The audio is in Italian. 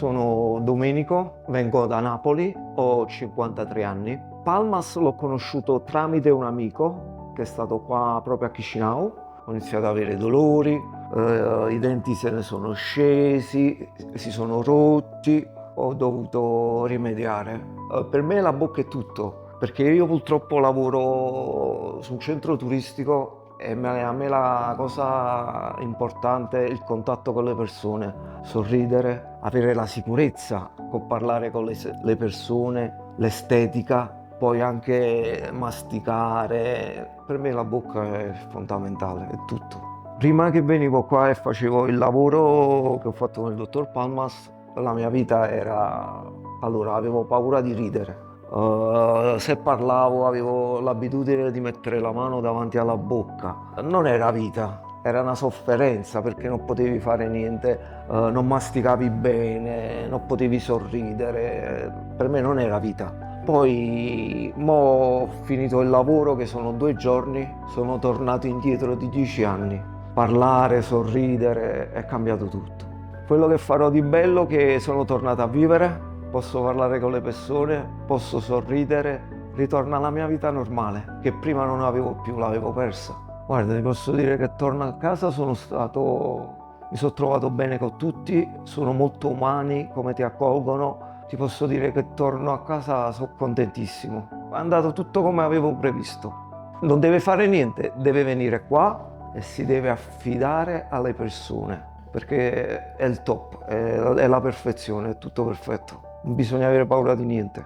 sono Domenico, vengo da Napoli, ho 53 anni. Palmas l'ho conosciuto tramite un amico che è stato qua proprio a Chișinău. Ho iniziato ad avere dolori, i denti se ne sono scesi, si sono rotti, ho dovuto rimediare. Per me la bocca è tutto, perché io purtroppo lavoro su un centro turistico e a me la cosa importante è il contatto con le persone, sorridere, avere la sicurezza con parlare con le persone, l'estetica, poi anche masticare. Per me la bocca è fondamentale, è tutto. Prima che venivo qua e facevo il lavoro che ho fatto con il dottor Palmas, la mia vita era... Allora, avevo paura di ridere. Se parlavo avevo l'abitudine di mettere la mano davanti alla bocca. Non era vita, era una sofferenza perché non potevi fare niente, non masticavi bene, non potevi sorridere. Per me non era vita. Poi mo ho finito il lavoro che sono 2 giorni, sono tornato indietro di 10 anni. Parlare, sorridere, è cambiato tutto. Quello che farò di bello è che sono tornato a vivere, posso parlare con le persone, posso sorridere, ritorna alla mia vita normale, che prima non avevo più, l'avevo persa. Guarda, ti posso dire che torno a casa, mi sono trovato bene con tutti, sono molto umani come ti accolgono. Ti posso dire che torno a casa, sono contentissimo. È andato tutto come avevo previsto. Non deve fare niente, deve venire qua e si deve affidare alle persone, perché è il top, è la perfezione, è tutto perfetto. Non bisogna avere paura di niente.